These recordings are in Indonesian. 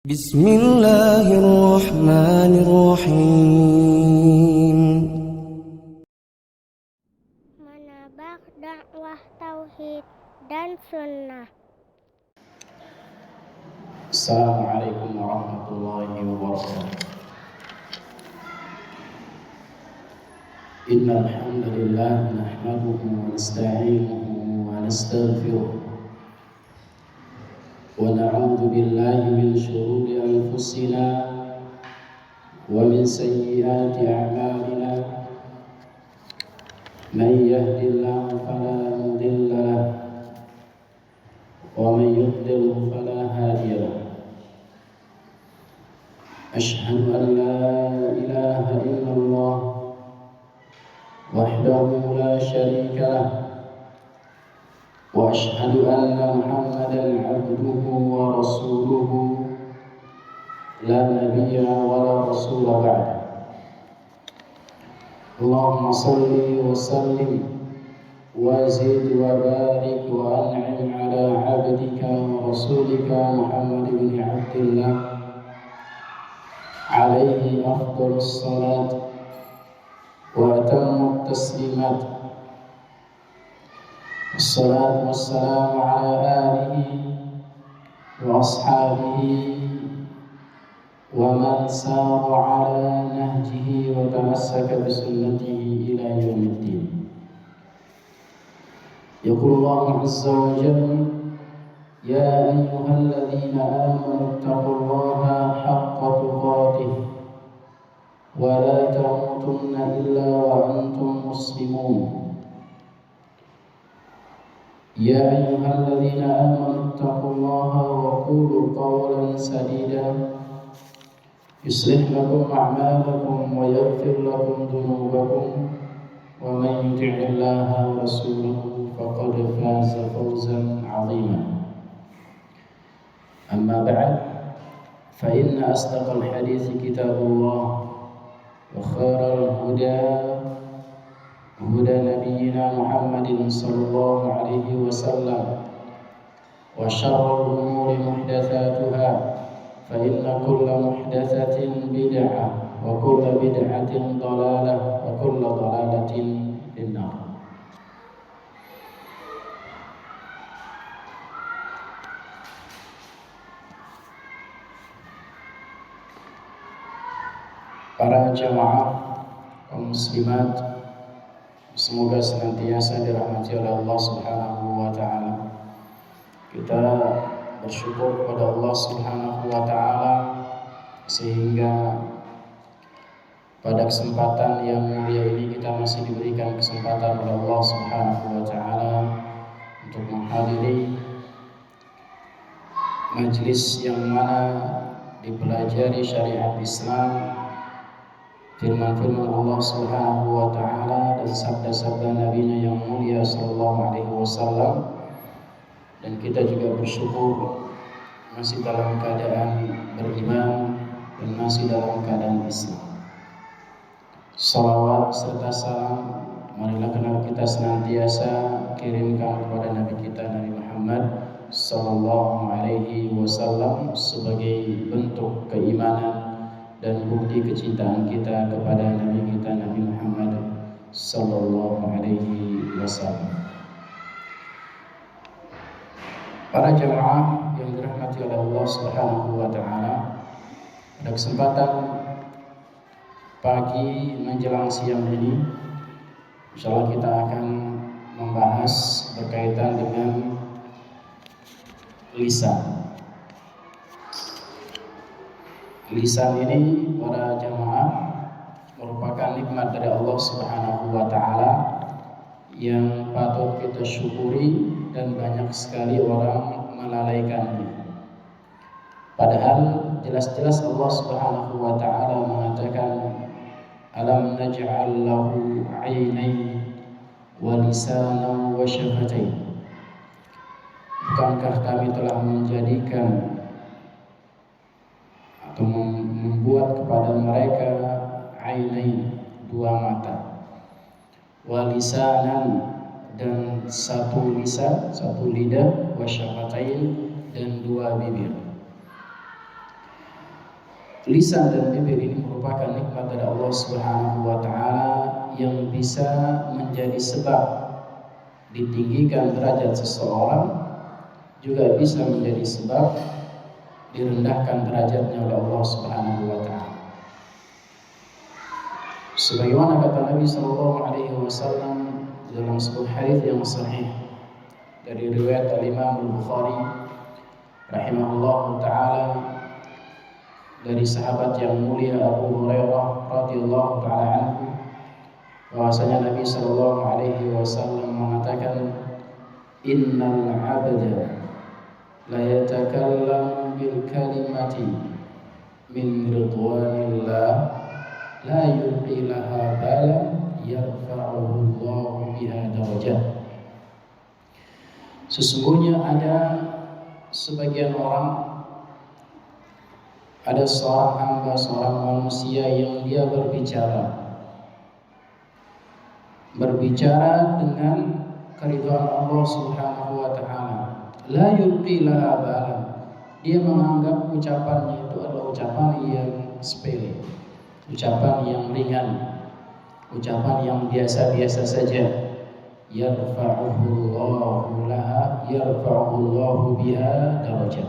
Bismillahirrahmanirrahim. Menabak dakwah tauhid dan sunnah. Assalamualaikum warahmatullahi wabarakatuh. Innal hamdalillah nahmaduhu wa nasta'inuhu wa nastaghfiruh wa na'udzu billahi min shururi anfusina wa min sayyiati a'malina. Man yahdihillahu fala mudilla lahu wa man yudlil fala hadiya lahu. Ashhadu an la ilaha illallah wahdahu la syarika lah wa ashhadu anna Muhammadan abduhu wa rasuluhu la nabiyya wa la rasula ba'da. Allahumma salli wa sallim wa zid wa barik wa an'im ala abdika wa rasulika Muhammad bin Abdillah alaihi afdalus salat wa atammu taslimat. Wassalatu wassalamu ala alihi wa ashabihi wa man sara ala nahjihi wa tamassaka bisunnatihi ila yaumiddin. Yaqulu Allah azza wa jalla: ya ayyuhalladzina amanu taqullaha haqqa tuqatih wa la tamutunna illa wa antum muslimun. Ya ayyuhalladzina amanu taqullaha wa qulu qawlan sadida yuslih lakum a'malakum wa yaghfir lakum dhunubakum wa man yuti'illaha wa rasulahu faqad faza fawzan 'azima. Amma ba'd, fa inna asdaqal hadithi kitabullah wa khairal huda huda nabiyyina Muhammadin sallallahu alaihi wasallam wa syarrul umuri muhdatsatuha fa inna kulla muhdatsatin bid'ah wa kulla bid'atin dhalalah wa kulla dhalalatin finnar. Para jamaah kaum muslimat, semoga senantiasa dirahmati oleh Allah Subhanahu wa taala. Kita bersyukur kepada Allah Subhanahu wa taala sehingga pada kesempatan yang mulia ini kita masih diberikan kesempatan oleh Allah Subhanahu wa taala untuk menghadiri majelis yang mana dipelajari syariat Islam, firman-firman Allah Subhanahu wa taala dan sabda-sabda Nabi-Nya yang mulia sallallahu alaihi wasallam. Dan kita juga bersyukur masih dalam keadaan beriman dan masih dalam keadaan Islam. Salawat serta salam marilah kita senantiasa kirimkan kepada Nabi kita Nabi Muhammad sallallahu alaihi wasallam sebagai bentuk keimanan dan bukti kecintaan kita kepada Nabi kita Nabi Muhammad sallallahu alaihi wasallam. Para jamaah yang dirahmati oleh Allah Subhanahu wa taala, pada kesempatan pagi menjelang siang ini insyaallah kita akan membahas berkaitan dengan lisan. Lisan ini para jamaah merupakan nikmat dari Allah Subhanahu wa taala yang patut kita syukuri dan banyak sekali orang melalaikannya. Padahal jelas-jelas Allah Subhanahu wa taala mengatakan alam naj'al lahu 'ainain wa lisanan wa syafatain. Bukankah kami telah menjadikan atau membuat kepada mereka ainain, dua mata, wa lisanan, dan satu lisan, satu lidah, wa syafatain, dan dua bibir. lisan dan bibir ini merupakan nikmat dari Allah Subhanahu wa taala yang bisa menjadi sebab ditinggikan derajat seseorang, juga bisa menjadi sebab direndahkan derajatnya oleh Allah Subhanahu wa taala. Sebagaimana kata Nabi sallallahu alaihi wasallam dalam sebuah hadis yang sahih dari riwayat Al-Imam Al-Bukhari rahimahullahu taala dari sahabat yang mulia Abu Hurairah radhiyallahu taala anhu, bahwasanya Nabi sallallahu alaihi wasallam mengatakan, innal 'abda la yatakallamu bil kalimati min ridwanillah la yulqi laha balan yarfa'uhu Allah biha darajat. Sesungguhnya ada sebagian orang, ada seorang hamba, seorang manusia yang dia berbicara dengan keridhaan Allah Subhanahu wa taala. La yulqi laha balan. Dia menganggap ucapannya itu adalah ucapan yang sepele, ucapan yang ringan, ucapan yang biasa-biasa saja. Yarfa'uhu Allahu biha darajat.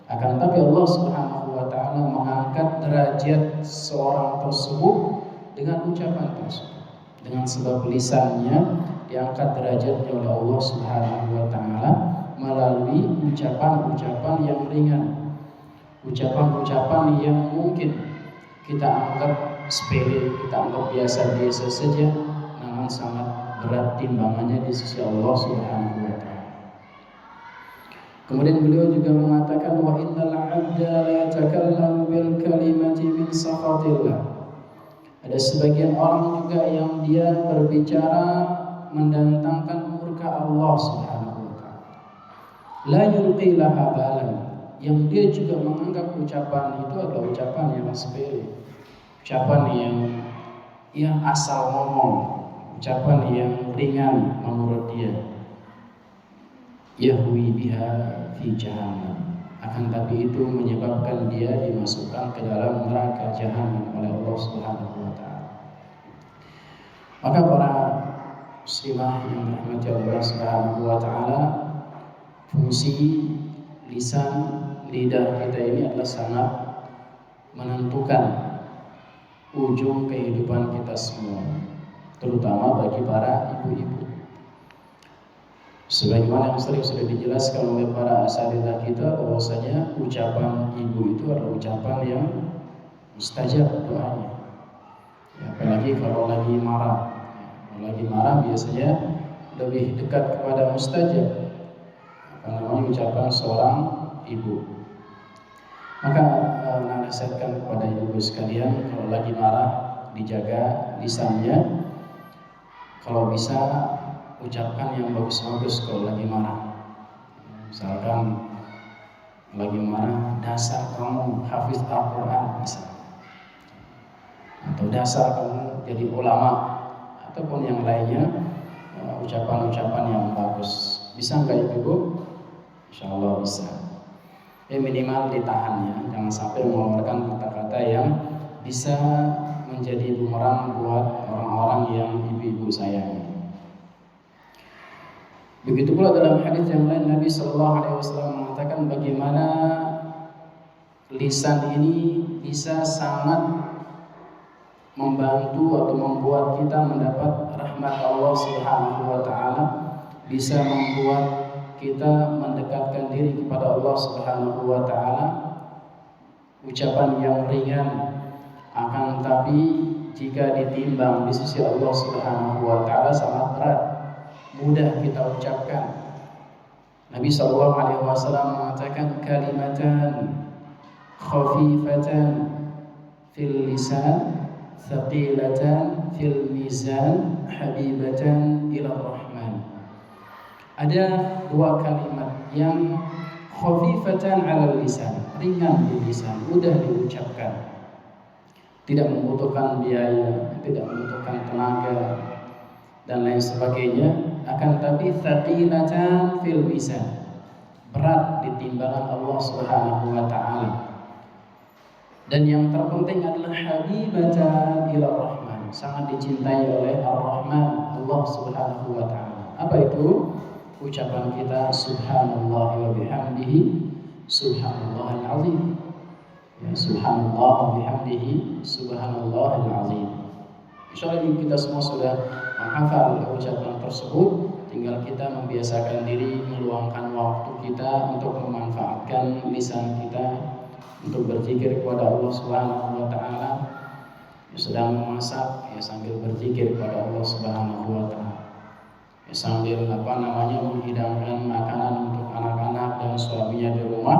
Akan tapi Allah Subhanahu wa taala mengangkat derajat seorang tersebut dengan ucapan tersebut. Dengan sebab lisannya diangkat derajatnya oleh Allah Subhanahu wa taala melalui ucapan-ucapan yang ringan, ucapan-ucapan yang mungkin kita anggap sepele, kita anggap biasa-biasa saja, namun sangat berat timbangannya di sisi Allah Subhanahu wa taala. Kemudian beliau juga mengatakan, wa innal 'abda la yatakallamu bil kalimati min sakhatillah. Ada sebagian orang juga yang dia berbicara mendatangkan murka Allah Subhanahu wa taala. La yulqi laha balan, yang dia juga menganggap ucapan itu adalah ucapan yang sepele, ucapan yang asal ngomong, ucapan yang ringan menurut dia. Yahwi biha fi jahannam, akan tapi itu menyebabkan dia dimasukkan ke dalam neraka jahanam oleh Allah Subhanahu wa taala. Maka para muslimah yang dirahmati Allah Subhanahu wa taala, fungsi lisan, lidah kita ini adalah sangat menentukan ujung kehidupan kita semua, terutama bagi para ibu-ibu. Sebagaimana yang sering sudah dijelaskan oleh para asatidzah kita, bahwasanya ucapan ibu itu adalah ucapan yang mustajab doanya. Ya, apalagi kalau lagi marah. Kalau lagi marah biasanya lebih dekat kepada mustajab, namanya ucapan seorang ibu. Maka nasihatkan kepada ibu sekalian, kalau lagi marah dijaga lisannya. Kalau bisa ucapkan yang bagus-bagus kalau lagi marah. Misalkan lagi marah, dasar kamu hafiz Al-Quran misalnya, atau dasar kamu jadi ulama, ataupun yang lainnya, ucapan-ucapan yang bagus. Bisa nggak ibu? Insya Allah bisa. Minimal ditahannya, jangan sampai mengeluarkan kata-kata yang bisa menjadi bumerang buat orang-orang yang ibu-ibu sayangi. Begitu pula dalam hadis yang lain, Nabi Shallallahu Alaihi Wasallam mengatakan bagaimana lisan ini bisa sangat membantu atau membuat kita mendapat rahmat Allah Subhanahu wa taala, bisa membuat kita mendekatkan diri kepada Allah Subhanahu wa taala. Ucapan yang ringan, akan tapi jika ditimbang di sisi Allah Subhanahu wa taala sangat berat, mudah kita ucapkan. Nabi sallallahu alaihi wasallam mengatakan, kalimatan khafifatan fil lisan, thaqilatan fil mizan, habibatan ila rahman. Ada dua kalimat yang khafifatan 'alal lisan, ringan di lisan, mudah diucapkan, tidak membutuhkan biaya, tidak membutuhkan tenaga dan lain sebagainya. Akan tapi thaqilatan fil mizan, berat di timbangan Allah Subhanahu wa taala. Dan yang terpenting adalah habibatan ila rahman, sangat dicintai oleh ar-Rahman, Allah Subhanahu wa taala. Apa itu? Ucapan kita subhanallah wa bihamdihi subhanallahal azim. Ya, subhanallah wa bihamdihi subhanallahal azim. Insyaallah kita semua sudah menghafal ucapan tersebut, tinggal kita membiasakan diri meluangkan waktu kita untuk memanfaatkan lisan kita untuk berzikir kepada Allah Subhanahu wa taala. Sedang memasak ya sambil berzikir kepada Allah Subhanahu wa taala. Ya, sambil menghidangkan makanan untuk anak-anak dan suaminya di rumah,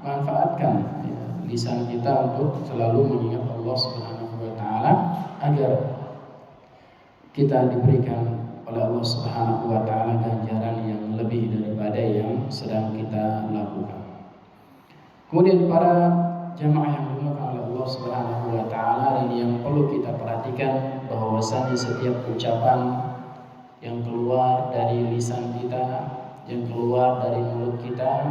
manfaatkan ya, lisan kita untuk selalu mengingat Allah Subhanahu wa taala agar kita diberikan oleh Allah Subhanahu wa taala ganjaran yang lebih daripada yang sedang kita lakukan. Kemudian para jamaah yang dimuliakan oleh Allah Subhanahu wa taala, dan yang perlu kita perhatikan bahwasanya setiap ucapan yang keluar dari lisan kita, yang keluar dari mulut kita,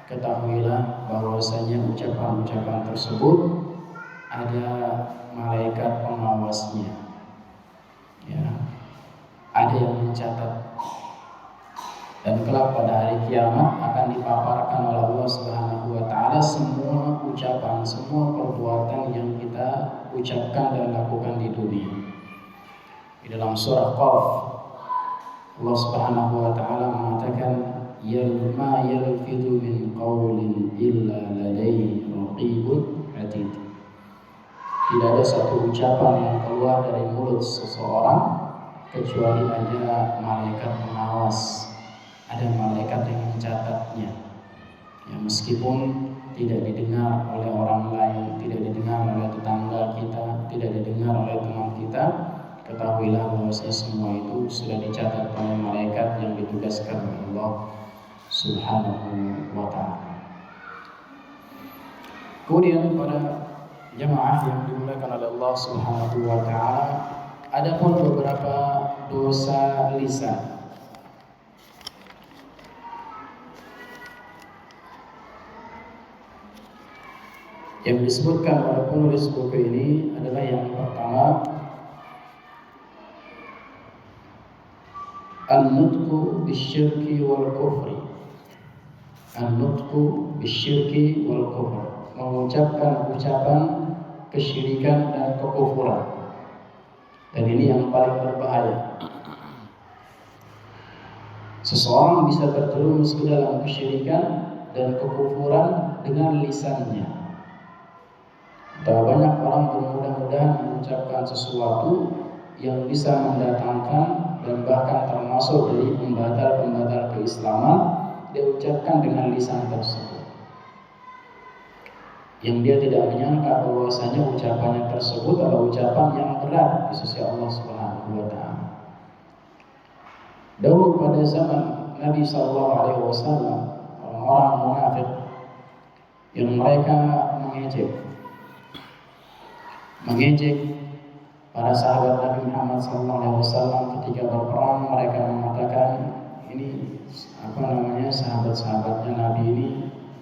ketahuilah bahwasanya ucapan-ucapan tersebut ada malaikat pengawasnya. Ya. Ada yang mencatat. Dan kelak pada hari kiamat akan dipaparkan oleh Allah Subhanahu wa taala semua ucapan, semua perbuatan yang kita ucapkan dan lakukan di dunia. Di dalam surah Qaf, Allah Subhanahu wa taala mengatakan ma yalfidu min qawlin illa ladaihi raqibun atid. Tidak ada satu ucapan yang keluar dari mulut seseorang kecuali ada malaikat pengawas. Ada malaikat yang mencatatnya. Ya, meskipun tidak didengar oleh orang lain, tidak didengar oleh tetangga kita, tidak didengar oleh teman kita, ketahuilah bahwa semua itu sudah dicatat oleh malaikat yang ditugaskan oleh Allah Subhanahu wa taala. Kemudian pada jemaah yang dimuliakan oleh Allah Subhanahu wa taala, ada pun beberapa dosa lisan. Yang disebutkan oleh penulis buku ini adalah yang pertama, an-nutqu bisyirki wal kufri. An-nutqu bisyirki wal kufri, mengucapkan ucapan kesyirikan dan kekufuran. Dan ini yang paling berbahaya. Seseorang bisa terjerumus ke dalam kesyirikan dan kekufuran dengan lisannya. Banyak orang bermudah-mudahan mengucapkan sesuatu yang bisa mendatangkan dan bahkan termasuk dari pembatal-pembatal keislaman, dia ucapkan dengan lisan tersebut. Yang dia tidak menyangka bahwasanya ucapannya tersebut adalah ucapan yang berat di sisi Allah Subhanahu wa taala. Dahulu pada zaman Nabi SAW, orang-orang munafik yang mereka mengejek para sahabat Nabi Muhammad SAW ketika berperang. Mereka mengatakan ini sahabat-sahabatnya Nabi ini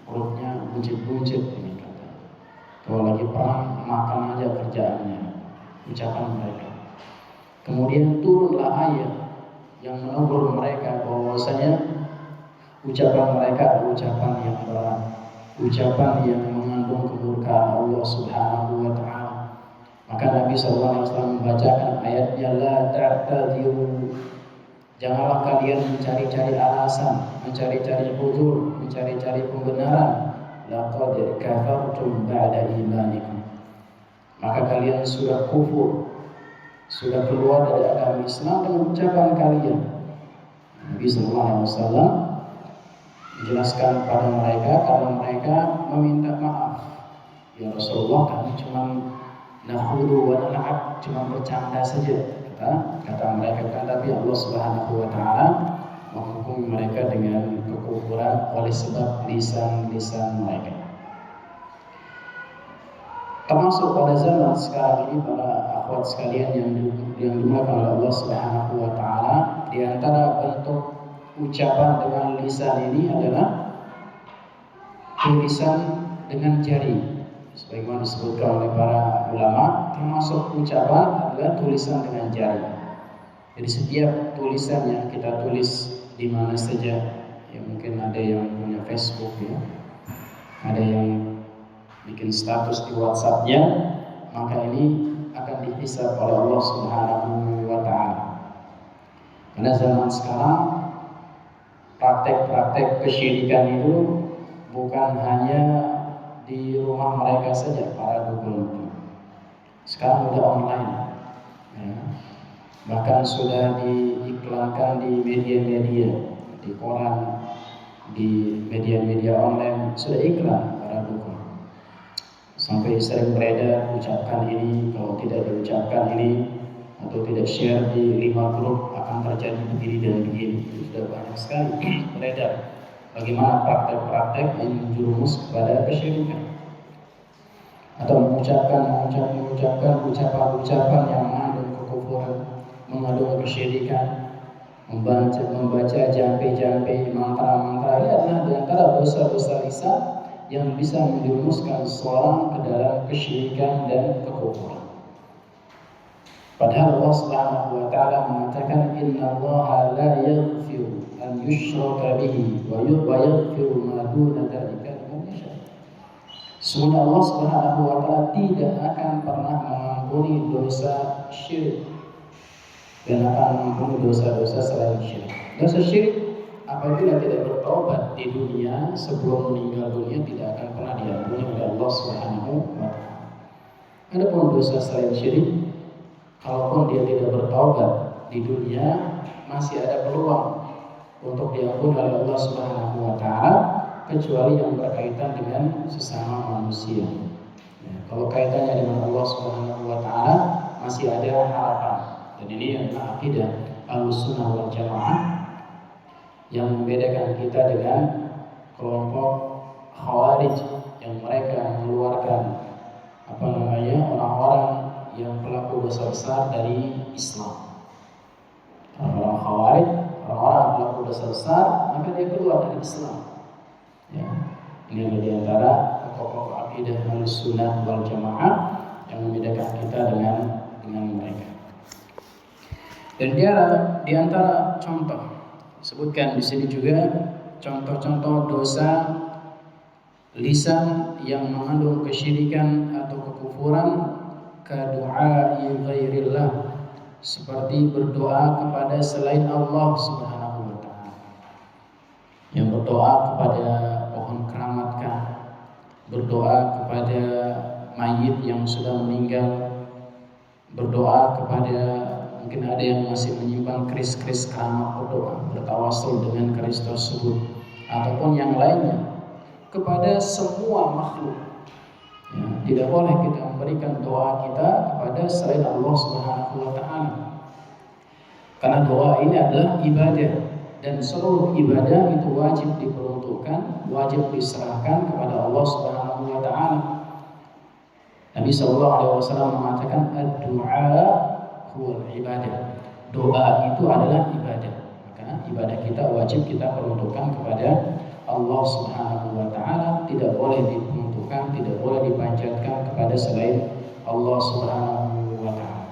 perutnya buncit-buncit ini kata. Kalau lagi perang makan aja kerjaannya, ucapan mereka. Kemudian turunlah ayat yang menegur mereka bahwasanya ucapan mereka adalah ucapan yang berat, ucapan yang mengandung kemurkaan Allah Subhanahu wa taala. Maka Nabi SAW membacakan ayatnya, la ta'tadiru, janganlah kalian mencari-cari alasan, mencari-cari uzur, mencari-cari pembenaran. Laqad kafartum ba'da imanikum, maka kalian sudah kufur, sudah keluar dari agama Islam dengan ucapan kalian. Nabi SAW menjelaskan pada mereka karena mereka meminta maaf. Ya Rasulullah, kami cuma nahudu wa nal'ab, cuma bercanda saja, kata mereka. Tapi Allah Subhanahu wa taala menghukum mereka dengan kekufuran oleh sebab lisan-lisan mereka. Termasuk pada zaman sekarang ini, para akhwat sekalian yang dimuliakan oleh Allah Subhanahu wa taala, di antara bentuk ucapan dengan lisan ini adalah tulisan dengan jari. Sebagaimana disebutkan oleh para ulama, termasuk ucapan adalah tulisan dengan jari. Jadi setiap tulisan yang kita tulis di mana saja, ya mungkin ada yang punya Facebook ya, ada yang bikin status di WhatsApp-nya, maka ini akan dihisab oleh Allah Subhanahu wa taala. Karena zaman sekarang praktek-praktek kesyirikan itu bukan hanya di rumah mereka saja, para dukun itu. Sekarang sudah online, ya. Bahkan sudah diiklankan di media-media, di koran, di media-media online sudah iklan para dukun. Sampai sering beredar, ucapkan ini, kalau tidak diucapkan ini atau tidak share di 5 grup akan terjadi begini dan begini. Itu sudah banyak sekali beredar. Bagaimana praktek-praktek yang menjerumus kepada kesyirikan, atau mengucapkan ucapan-ucapan yang mengandung kekufuran, mengandung kesyirikan, membaca jampe-jampe, mantra-mantra. Ini adalah di antara dosa-dosa lisan yang bisa menjerumuskan seseorang ke dalam kesyirikan dan kekufuran. Padahal Allah Subhanahu wa taala mengatakan innallaha la yaghfiru an yushraka bihi wa yaghfiru ma duna dzalika liman yasha. Sesungguhnya Allah Subhanahu wa taala tidak akan pernah mengampuni dosa syirik dan akan mengampuni dosa-dosa selain syirik. Dosa syirik apabila tidak bertobat di dunia sebelum meninggal dunia tidak akan pernah diampuni oleh Allah Subhanahu wa taala. Adapun dosa selain syirik, kalaupun dia tidak bertaubat di dunia, masih ada peluang untuk diampuni oleh Allah Subhanahu wa taala, kecuali yang berkaitan dengan sesama manusia. Ya, kalau kaitannya dengan Allah Subhanahu wa taala masih ada harapan. Dan ini adalah akidah Ahlussunnah wal Jamaah yang membedakan kita dengan kelompok Khawarij yang mereka mengeluarkan orang-orang yang pelaku dosa besar dari Islam. Orang Khawarij, orang-orang pelaku dosa besar, maka dia keluar dari Islam. Ya, ini adalah di antara pokok akidah Ahlussunnah wal Jamaah yang membedakan kita dengan mereka. Dan dia di antara contoh sebutkan di sini juga contoh-contoh dosa lisan yang mengandung kesyirikan atau kekufuran, kadu'ai ghairillah, seperti berdoa kepada selain Allah Subhanahu wa taala. Yang berdoa kepada pohon keramatkah, berdoa kepada mayit yang sudah meninggal, berdoa kepada, mungkin ada yang masih menyimpan keris-keris keramat, berdoa, bertawasul dengan keris tersebut, ataupun yang lainnya, kepada semua makhluk. Ya, tidak boleh kita memberikan doa kita kepada selain Allah Subhanahu wa taala. Karena doa ini adalah ibadah, dan seluruh ibadah itu wajib diperuntukkan, wajib diserahkan kepada Allah Subhanahu wa taala. Nabi sallallahu alaihi wasallam mengatakan ad-du'a huwal ibadah. Doa itu adalah ibadah. Maka ibadah kita wajib kita peruntukkan kepada Allah Subhanahu wa taala, tidak boleh diperuntukkan, tidak boleh dipanjatkan kepada selain Allah Subhanahu wa taala.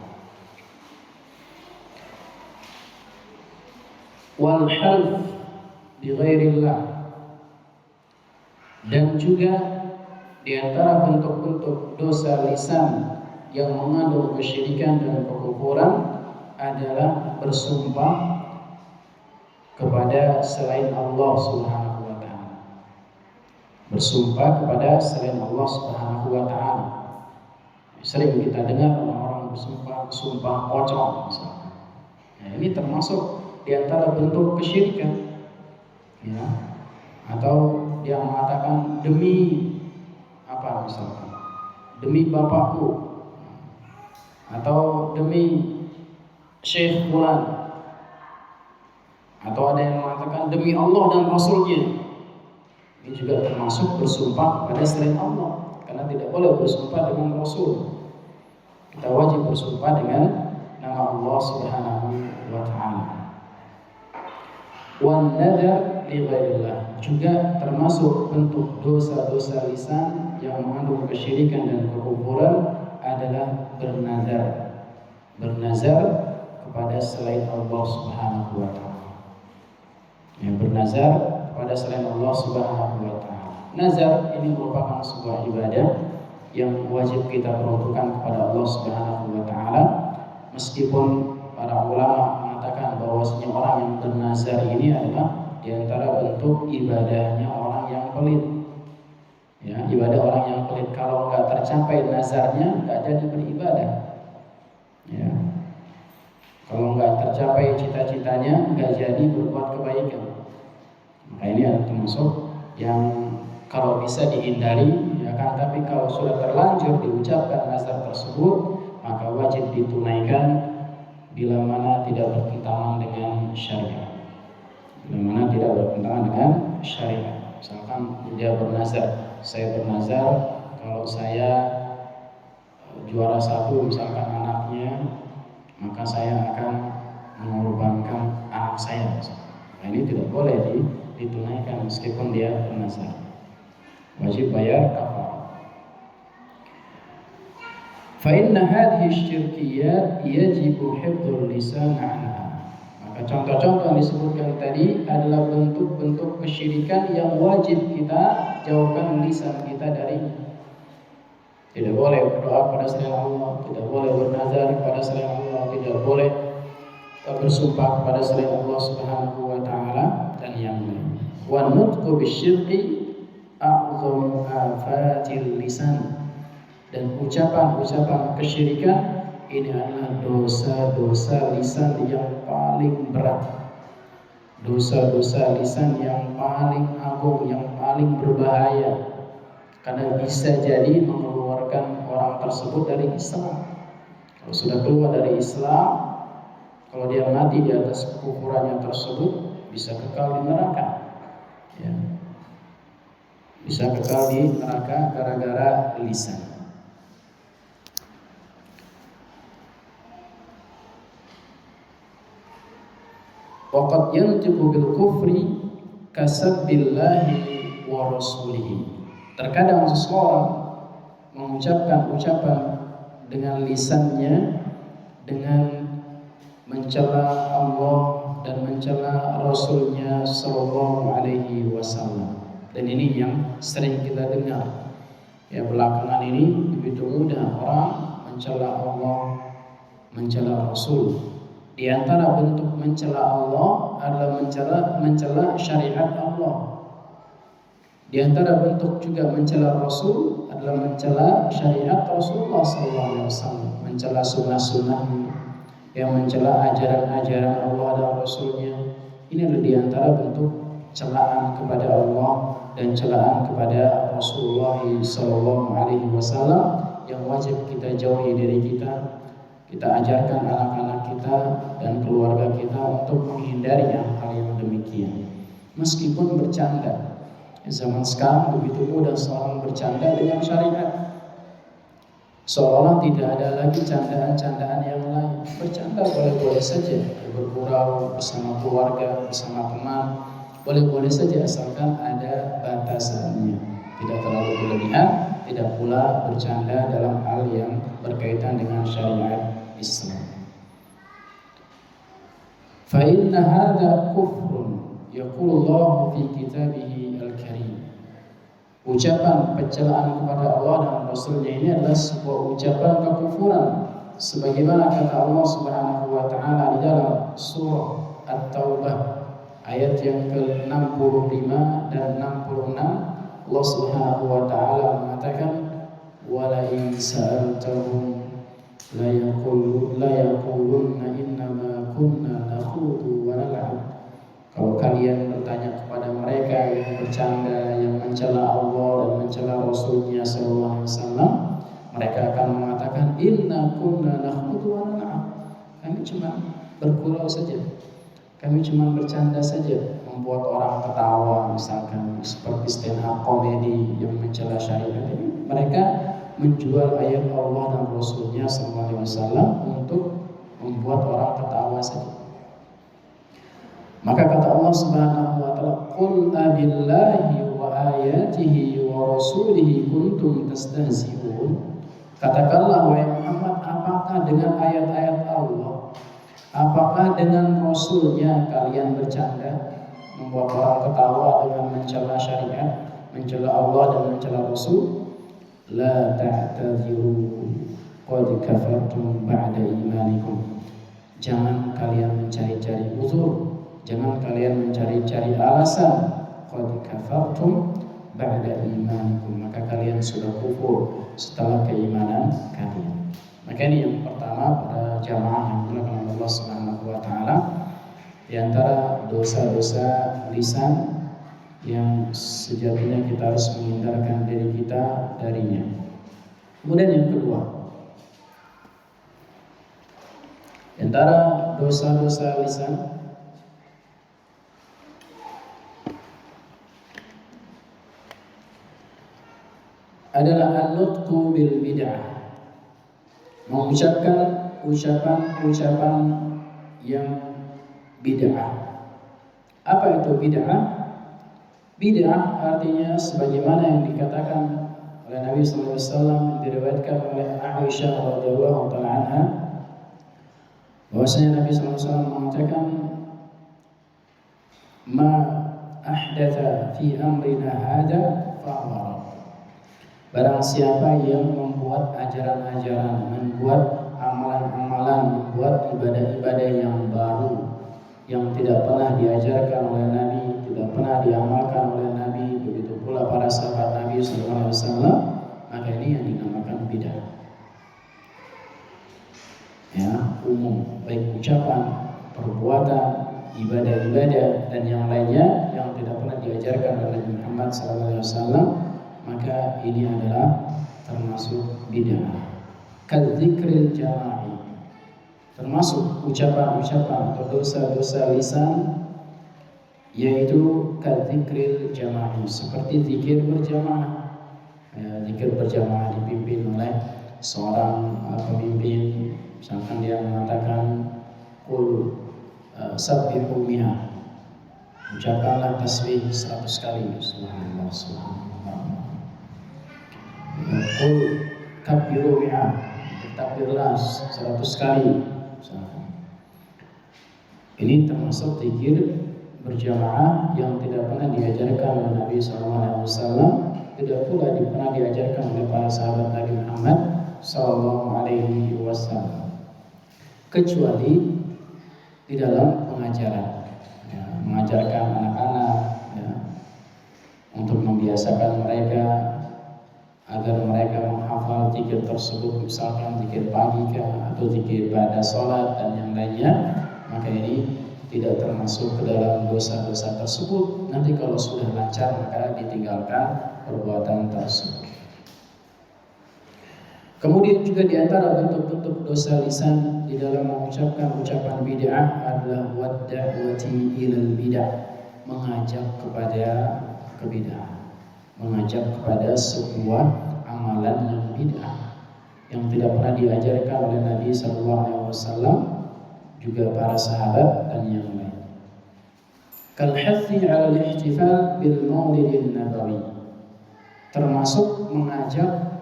Wal half bi ghairillah, dan juga di antara bentuk-bentuk dosa lisan yang mengandung kesyirikan dan kekufuran adalah bersumpah kepada selain Allah Subhanahu wa taala. Bersumpah kepada selain Allah Subhanahu wa taala. Sering kita dengar orang-orang bersumpah pocong misalnya. Nah, ini termasuk di antara bentuk kesyirikan. Ya. Atau dia mengatakan demi apa misalkan? Demi bapakku. Atau demi Syekh Fulan, atau ada yang mengatakan demi Allah dan Rasulnya. Ini juga termasuk bersumpah kepada selain Allah, karena tidak boleh bersumpah dengan Rasul. Kita wajib bersumpah dengan nama Allah Subhanahu wa taala. Wan nadar li ghairillah, juga termasuk bentuk dosa-dosa lisan yang mengandung kesyirikan dan kekufuran adalah bernazar. Bernazar kepada selain Allah Subhanahu wa taala. Yang bernazar kepada selain Allah Subhanahu wa taala. Nazar ini merupakan sebuah ibadah yang wajib kita peruntukkan kepada Allah Subhanahu wa taala. Meskipun para ulama mengatakan bahwasanya orang yang bernazar ini adalah di antara bentuk ibadahnya orang yang pelit. Ya, ibadah orang yang pelit, kalau nggak tercapai nazarnya nggak jadi beribadah. Ya. Kalau nggak tercapai cita-citanya nggak jadi berbuat kebaikan. Maka ini adalah termasuk yang kalau bisa dihindari, ya kan. Tapi kalau sudah terlanjur diucapkan nazar tersebut, maka wajib ditunaikan bila mana tidak bertentangan dengan syariat. Bila mana tidak bertentangan dengan syariat. Misalkan dia bernazar, saya bernazar kalau saya juara 1 misalkan anaknya, maka saya akan mengorbankan anak saya. Nah, ini tidak boleh ditunaikan meskipun dia bernazar. Wajib bayar kafarah. Fa inna hadhihi syirkiyat yajibu hifdzul lisan anha. Maka contoh-contoh yang disebutkan tadi adalah bentuk-bentuk kesyirikan yang wajib kita jauhkan lisan kita darinya. Tidak boleh berdoa kepada selain Allah, tidak boleh bernazar kepada selain Allah, tidak boleh bersumpah kepada selain Allah Subhanahu wa taala dan yang lain. Wa nutqu bisyirki a'zamu afatil lisan. Dan ucapan-ucapan kesyirikan ini adalah dosa-dosa lisan yang paling berat. Dosa-dosa lisan yang paling agung, yang paling berbahaya. Karena bisa jadi mengeluarkan orang tersebut dari Islam. Kalau sudah keluar dari Islam, kalau dia mati di atas kekufurannya tersebut, bisa kekal di neraka. Ya. Bisa kekal di neraka gara-gara lisan. Waqad yantiqu bil kufri kasabbillahi wa rasulihi. Terkadang seseorang mengucapkan ucapan dengan lisannya dengan mencela Allah dan mencela Rasulnya Sallallahu Alaihi Wasallam. Dan ini yang sering kita dengar. Ya, belakangan ini begitu mudah orang mencela Allah, mencela Rasul. Di antara bentuk mencela Allah adalah mencela syariat Allah. Di antara bentuk juga mencela Rasul adalah mencela syariat Rasulullah SAW, mencela sunnah-sunnah, yang mencela ajaran-ajaran Allah dan Rasulnya. Ini adalah di antara bentuk celaan kepada Allah dan celaan kepada Rasulullah SAW yang wajib kita jauhi dari kita. Kita ajarkan anak-anak kita dan keluarga kita untuk menghindari hal yang demikian. Meskipun bercanda. Zaman sekarang begitu mudah seorang bercanda dengan syariat. Seolah tidak ada lagi candaan-candaan yang lain. Bercanda boleh-boleh saja, bergurau bersama keluarga, bersama teman, boleh-boleh saja asalkan ada batasannya. Tidak terlalu berlebihan, tidak pula bercanda dalam hal yang berkaitan dengan syariat Islam. Fa inna hadza kufrun yaqulullahu fi kitabihi al-karim. Ucapan pencelaan kepada Allah dan Rasulnya ini adalah sebuah ucapan kekufuran, sebagaimana kata Allah Subhanahu wa taala di dalam surah At-Taubah ayat yang ke-65 dan 66. Allah Subhanahu wa taala mengatakan, wala in sa'altahum la yaqulunna innama kunna nakhudu wa nal'ab. Kalau kalian bertanya kepada mereka yang bercanda, yang mencela Allah dan mencela Rasulnya SAW, mereka akan mengatakan inna kunna nakhudu wa nal'ab. Kami cuma bergurau saja, kami cuma bercanda saja, membuat orang ketawa, misalkan seperti stand up komedi yang mencela syariat ini. Mereka menjual ayat Allah dan Rasulnya SAW untuk membuat orang ketawa saja. Maka kata Allah Subhanahu wa Taala, "Qul abillahi wa ayatihi wa rasulihi kuntum tastahzi'un." Katakanlah wahai Muhammad, apakah dengan ayat-ayat Allah, apakah dengan Rasulnya kalian bercanda, membuat orang ketawa dengan mencela syariat, mencela Allah dan mencela Rasul? La ta'tadhiru qad kafartum ba'da imanikum. Jangan kalian mencari-cari uzur, jangan kalian mencari-cari alasan. Qad kafartum ba'da imanikum, maka kalian sudah kufur setelah keimanan kalian. Maka ini yang pertama pada jamaah yang dimuliakan oleh Allah Subhanahu wa taala, di antara dosa-dosa lisan yang sejatinya kita harus menghindarkan diri kita darinya. Kemudian yang kedua, di antara dosa-dosa lisan adalah an-nutqu bil bid'ah, mengucapkan ucapan-ucapan yang bid'ah. Apa itu bid'ah? Bid'ah artinya sebagaimana yang dikatakan oleh Nabi sallallahu alaihi wasallam, diriwayatkan oleh Aisyah radhiyallahu taala anha, bahwasanya Nabi sallallahu alaihi wasallam mengatakan, "Ma ahdatha fi amrina hada fa." Barang siapa yang membuat ajaran-ajaran, membuat amalan-amalan, membuat ibadah-ibadah yang baru, yang tidak pernah diajarkan oleh Nabi, tidak pernah diamalkan oleh Nabi, begitu pula para sahabat Nabi sallallahu alaihi wasallam, maka ini yang dinamakan bid'ah. Ya, umum, baik ucapan, perbuatan, ibadah-ibadah dan yang lainnya yang tidak pernah diajarkan oleh Nabi Muhammad sallallahu alaihi wasallam, maka ini adalah termasuk bid'ah. Kadzikril jama'i, termasuk ucapan-ucapan atau dosa-dosa lisan, yaitu kadzikril jama'i, seperti zikir berjamaah. Ya, zikir berjamaah dipimpin oleh seorang pemimpin, misalkan dia mengatakan qul sabbihu mi'ah, ucapkanlah tasbih 100 kali, subhanallah subhanallah. Qul kabbiru mi'ah, bertakbirlah 100 kali. Ini termasuk zikir berjamaah yang tidak pernah diajarkan oleh Nabi SAW, tidak pula pernah diajarkan oleh para sahabat Nabi Muhammad SAW, kecuali di dalam pengajaran, ya, mengajarkan anak-anak, ya, untuk membiasakan mereka agar mereka menghafal zikir tersebut, misalkan zikir pagi atau zikir pada sholat dan yang lainnya, maka ini tidak termasuk ke dalam dosa-dosa tersebut. Nanti kalau sudah lancar maka ditinggalkan perbuatan tersebut. Kemudian juga di antara bentuk-bentuk dosa lisan di dalam mengucapkan ucapan bid'ah adalah wadda'wati ilal bid'ah, mengajak kepada kebid'ah, mengajak kepada sebuah amalan yang bid'ah yang tidak pernah diajarkan oleh Nabi SAW, juga para sahabat dan yang lain. Kal hathi 'ala al-ihtifal bil maulidin nabawi, termasuk mengajak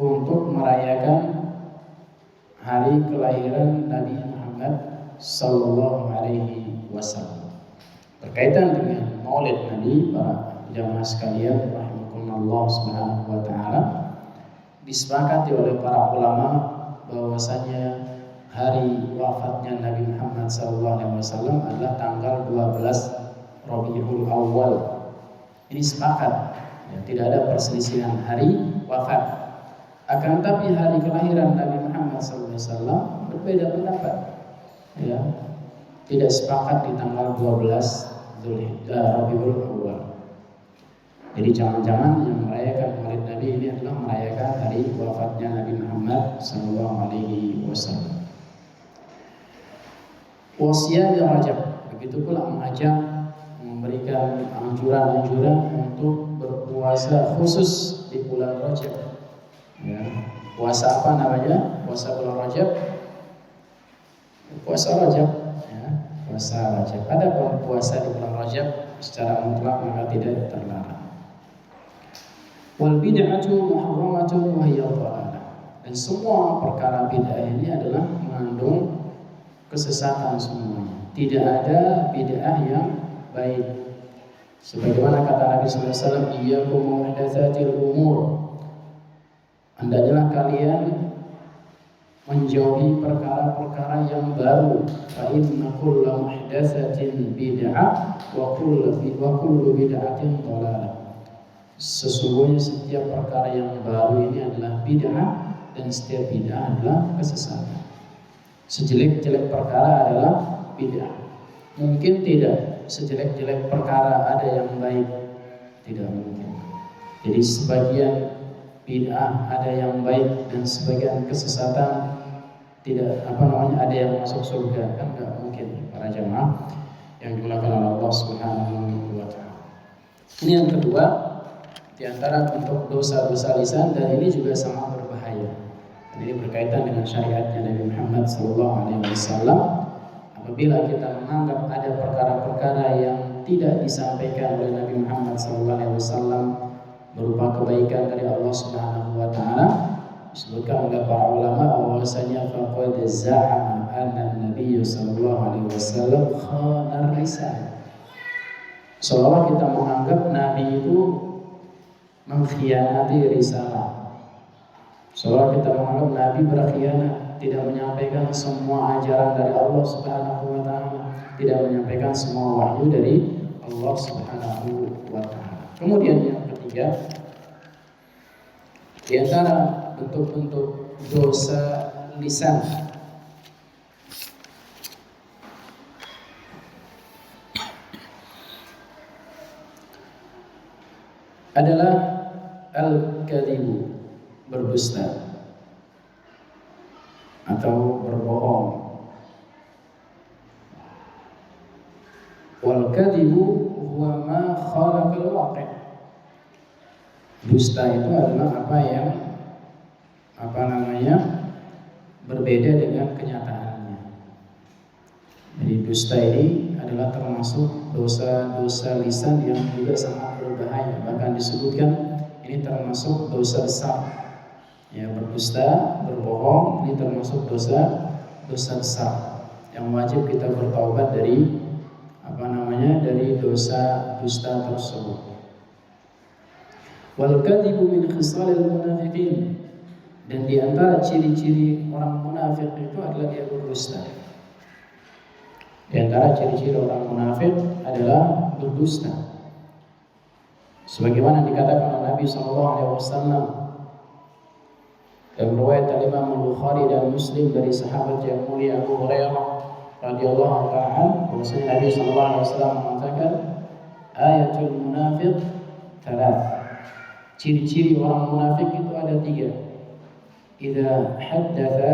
untuk merayakan hari kelahiran Nabi Muhammad sallallahu alaihi wasallam. Berkaitan dengan Maulid Nabi, para jamaah sekalian rahimakumullah subhanahu wa taala, disepakati oleh para ulama bahwasanya hari wafatnya Nabi Muhammad sallallahu alaihi wasallam adalah tanggal 12 Rabiul Awal. Ini sepakat, ya, tidak ada perselisihan hari wafat. Akan tapi hari kelahiran Nabi Muhammad SAW berbeda pendapat, ya, tidak sepakat di tanggal 12 Rabiul Awal. Jadi jangan-jangan yang merayakan Maulid Nabi ini adalah merayakan hari wafatnya Nabi Muhammad SAW. Wasiyam Rajab, begitu pula mengajak, memberikan anjuran-anjuran untuk berpuasa khusus di bulan Rajab. Ya, puasa apa namanya? Puasa bulan Rajab. Puasa Rajab, ya, puasa Rajab. Ada puasa di bulan Rajab secara mutlak maka tidak terlarang. Wal bid'atu muharramatun wa hiya dhalalah. Dan semua perkara bid'ah ini adalah mengandung kesesatan semuanya. Tidak ada bid'ah yang baik. Sebagaimana kata Nabi sallallahu alaihi wasallam, iyyakum muhdatsatil umur. Hendaknya kalian menjauhi perkara-perkara yang baru. Fa inna kulla muhdatsatin bid'ah wa kullu bid'atin dhalalah. Sesungguhnya setiap perkara yang baru ini adalah bid'ah dan setiap bid'ah adalah kesesatan. Sejelek-jelek perkara adalah bid'ah. Mungkin tidak sejelek-jelek perkara ada yang baik, tidak mungkin. Jadi sebagian bid'ah ada yang baik dan sebagian kesesatan tidak ada yang masuk surga, kan nggak mungkin para jamaah yang dimuliakan oleh Allah Subhanahu wa taala. Ini yang kedua di antara bentuk dosa-dosa lisan, dan ini juga sangat berbahaya. Dan ini berkaitan dengan syariatnya Nabi Muhammad SAW. Apabila kita menganggap ada perkara-perkara yang tidak disampaikan oleh Nabi Muhammad SAW berupa kebaikan dari Allah Subhanahu wa taala, disebutkan oleh para ulama bahwasanya faqad za'ama anna Nabi sallallahu alaihi wasallam khana risalah. Seolah kita menganggap Nabi itu mengkhianati risalah. Seolah kita menganggap Nabi berkhianat, tidak menyampaikan semua ajaran dari Allah Subhanahu wa taala, tidak menyampaikan semua wahyu dari Allah Subhanahu wa taala. Kemudian yang ketiga, di antara bentuk-bentuk dosa lisan adalah al-kadhibu, berdusta atau berbohong. Wal kadhibu huwa ma khalaqal waqi'. Dusta itu adalah apa yang berbeda dengan kenyataannya. Jadi dusta ini adalah termasuk dosa-dosa lisan yang juga sangat berbahaya. Bahkan disebutkan ini termasuk dosa besar. Ya, berdusta, berbohong ini termasuk dosa besar yang wajib kita bertaubat dari dosa dusta tersebut. Wal kadhibu min khisalil munafiqin, dan di antara ciri-ciri orang munafik itu adalah dia berdusta. Di antara ciri-ciri orang munafik adalah berdusta. Sebagaimana dikatakan oleh Nabi SAW dalam riwayat Imam Bukhari dan Muslim dari sahabat yang mulia Abu Hurairah radhiyallahu ta'ala, bahwasanya Nabi SAW mengatakan ayatul munafiq thalath. Ciri-ciri orang munafik itu ada 3. Idza haddatsa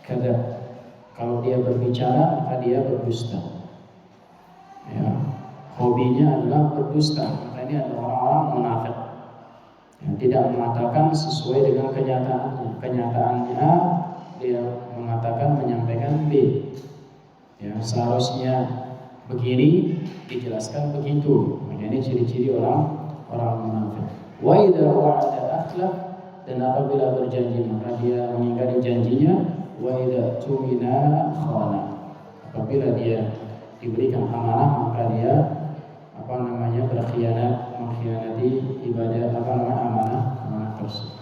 kadzab. Kalau dia berbicara maka dia berdusta. Ya, hobinya adalah berdusta. Maka ini adalah orang-orang munafik. Ya, tidak mengatakan sesuai dengan kenyataannya. Kenyataannya dia mengatakan, menyampaikan B. Ya, seharusnya begini, dijelaskan begitu. Maka ini ciri-ciri orang munafik. Wa idza wa'ada akhlaf, dan apabila berjanji maka dia mengingkari janjinya. Wa idza tumina khana, apabila dia diberikan amanah maka dia berkhianat, mengkhianati ibadah amanah tersebut.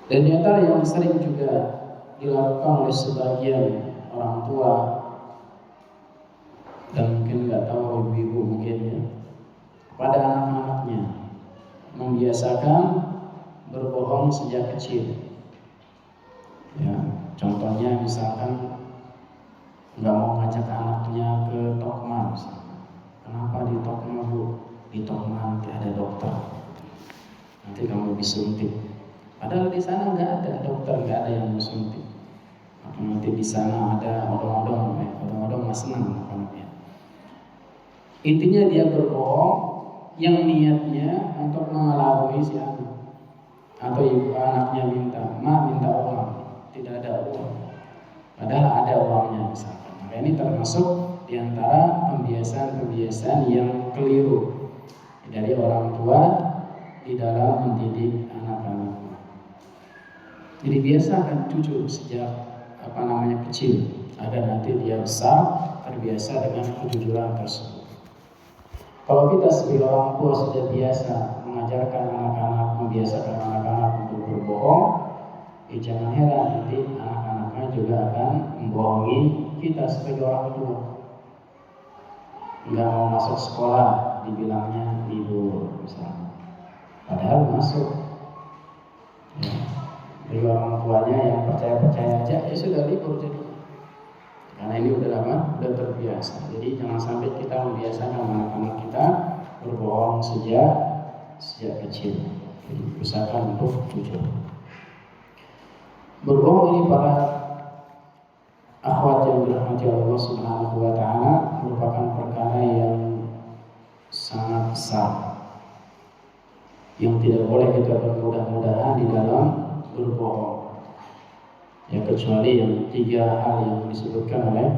Dan di antara yang sering juga dilakukan oleh sebagian orang tua dan mungkin nggak tahu ibu-ibu mungkin ya, pada anak-anaknya, membiasakan berbohong sejak kecil. Ya, contohnya misalkan nggak mau ngajak anaknya ke Tokma. Kenapa di Tokma, Bu? Di Tokma nanti ada dokter, nanti kamu disuntik. Padahal di sana nggak ada dokter, nggak ada yang disuntik. Nanti di sana ada odong-odong mas senang. Intinya dia berbohong yang niatnya untuk mengelabui si anak, atau ibu anaknya minta uang, tidak ada uang. padahal ada uangnya misalkan. Maka ini termasuk diantara pembiasaan-pembiasaan yang keliru dari orang tua di dalam mendidik anak-anaknya. Jadi biasakan cucu sejak kecil agar nanti dia besar terbiasa dengan kejujuran tersebut. Kalau kita sebagai orang tua sudah biasa mengajarkan anak-anak, membiasakan anak-anak untuk berbohong, jangan heran nanti anak-anaknya juga akan membohongi kita sebagai orang tua. Nggak mau masuk sekolah, dibilangnya libur misalnya, padahal masuk. Ya. Bagi orang tuanya yang percaya-percaya aja, ya sudah libur jadi. Karena ini udah lama, udah terbiasa. Jadi jangan sampai kita membiasakan anak-anak kita berbohong sejak kecil. Jadi usahakan untuk jujur. Berbohong ini para akhwat yang dirahmati Allah Subhanahu wa taala merupakan perkara yang sangat besar, yang tidak boleh kita bermudah-mudahan di dalam berbohong. Ya, kecuali yang 3 hal yang disebutkan oleh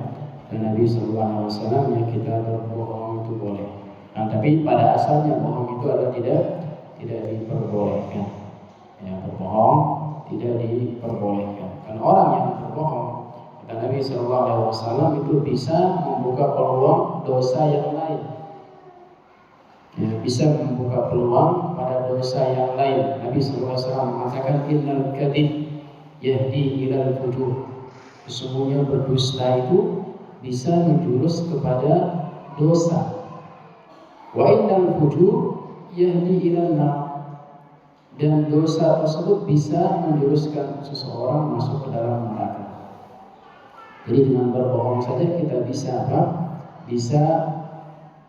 Nabi Sallallahu Alaihi Wasallam yang kita berbohong itu boleh. Nah, tapi pada asalnya bohong itu adalah tidak diperbolehkan. Ya, berbohong tidak diperbolehkan. Karena orang yang berbohong, kata Nabi Sallallahu Alaihi Wasallam, itu bisa membuka peluang dosa yang lain. Ya, bisa membuka peluang pada dosa yang lain. Nabi Sallallahu Alaihi Wasallam mengatakan innal kadhib yahdi ilal fujur. Sesungguhnya berdusta itu bisa menjurus kepada dosa. Wa innal fujur yahdi ilal nar. Dan dosa tersebut bisa menjuruskan seseorang masuk ke dalam neraka. Jadi dengan berbohong saja kita bisa apa? Bisa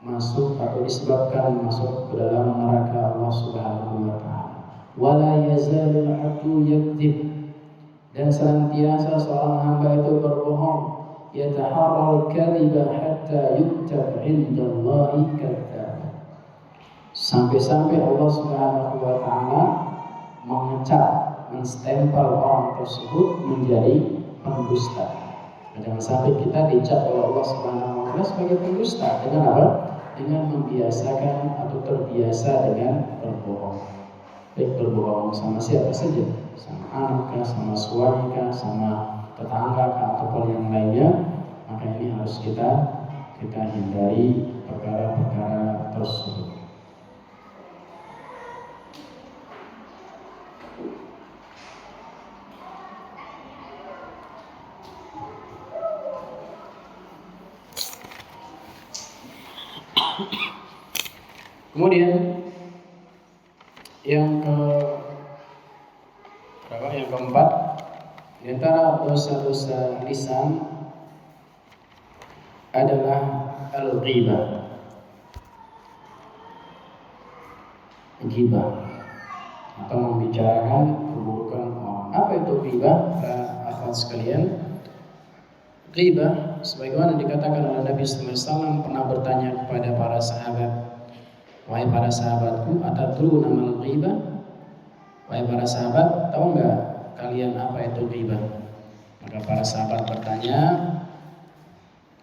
masuk atau disebabkan masuk ke dalam neraka Allah Subhanahu wa taala. Wala yazalul 'abdu yakdzib. Dan senantiasa seorang hamba itu berbohong, yataharral kadhiba hatta yuktab 'indallahi kadzdzab. Sampai-sampai Allah Subhanahu wa taala mengecap, menstempel orang tersebut menjadi pendusta. Jangan sampai kita dicap oleh Allah Subhanahu wa taala sebagai pendusta. Dengan apa? Dengan membiasakan atau terbiasa dengan berbohong. Baik berbohong sama siapa saja, sama anak, sama suami, sama tetangga, ataupun yang lainnya. Maka ini harus kita hindari perkara-perkara tersebut. Kemudian yang keempat, di antara dosa-dosa lisan adalah al-ghibah. Ghibah atau membicarakan keburukan orang. Apa itu ghibah? Akhwat sekalian, ghibah sebagaimana dikatakan oleh Nabi sallallahu alaihi wasallam pernah bertanya kepada para sahabat, "Wahai para sahabatku, atadruna mal ghibah?" Wahai para sahabat, tahu enggak kalian apa itu ghibah? Maka para sahabat bertanya,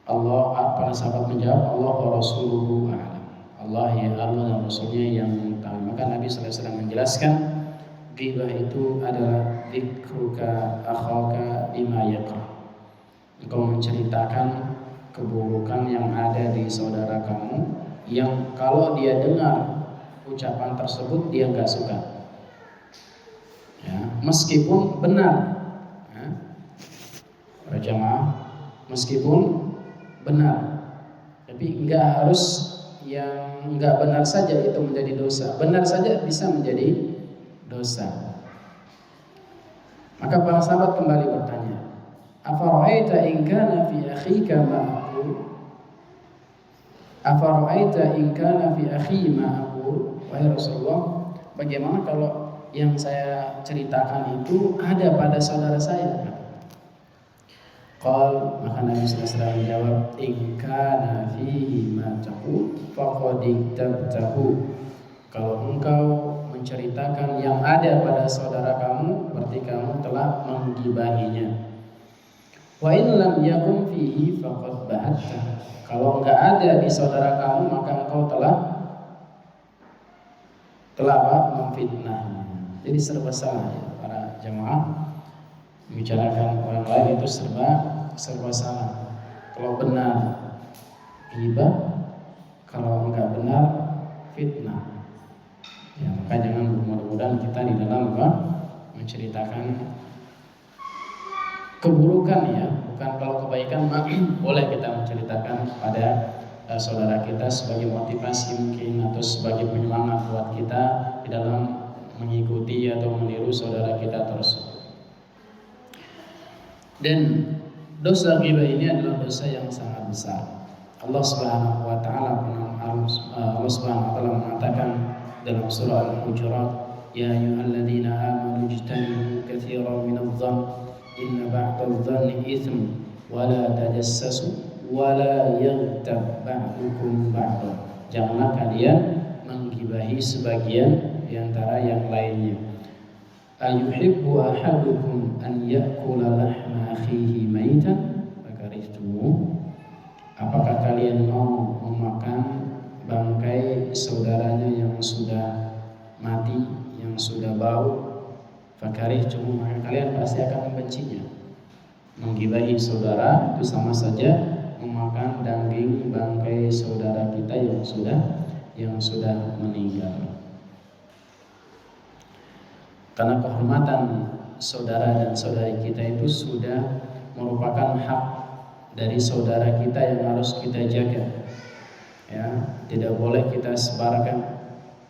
para sahabat menjawab, Allah wa rasuluhu a'lam. Allah dan Rasulnya yang tahu. Maka Nabi sallallahu alaihi wasallam menjelaskan, ghibah itu adalah dzikruka akhaka bima yakrah. Engkau menceritakan keburukan yang ada di saudara kamu, yang kalau dia dengar ucapan tersebut dia enggak suka. Ya, meskipun benar. Ya. Para jamaah, meskipun benar, tapi enggak harus yang enggak benar saja itu menjadi dosa. Benar saja bisa menjadi dosa. Maka para sahabat kembali bertanya, afara'aita in kana fi akhika ma aqul? Afara'aita in kana fi akhi ma aqul? Wahai Rasulullah, bagaimana kalau yang saya ceritakan itu ada pada saudara saya? Qal, maka Nabi sallallahu alaihi wasallam menjawab, in kana fihi ma taqul faqad iktabtahu. Kalau engkau menceritakan yang ada pada saudara kamu, berarti kamu telah menggibahinya. Wa in lam yakun fihi faqad bahatta. Kalau enggak ada di saudara kamu maka engkau telah memfitnah. Jadi serba salah ya para jamaah, membicarakan orang lain itu serba salah. Kalau benar ghibah, kalau enggak benar fitnah. Ya, maka jangan, mudah-mudahan kita di dalam menceritakan keburukan ya, bukan kalau kebaikan boleh kita menceritakan pada saudara kita sebagai motivasi mungkin atau sebagai penyemangat buat kita di dalam mengikuti atau meniru saudara kita tersebut. Dan dosa ghibah ini adalah dosa yang sangat besar. Allah Subhanahu wa taala mengatakan dalam surah Al-Hujurat, ya ayyuhalladzina amanu ijtanibu katsiran minadh-dhann inna ba'dadh-dhanni itsm wa la tajassasu wa la yaghtab ba'dukum ba'dha. Janganlah kalian menggibahi sebagian di antara yang lainnya. Ayuhibbu ahadukum an ya'kula lahma akhihi maitan fakarihtumuh. Apakah kalian mau memakan bangkai saudaranya yang sudah mati, yang sudah bau? Fakarihtumuh, maka kalian pasti akan membencinya. Menggibahi saudara itu sama saja memakan daging bangkai saudara kita yang sudah meninggal. Karena kehormatan saudara dan saudari kita itu sudah merupakan hak dari saudara kita yang harus kita jaga. Ya, tidak boleh kita sebarkan,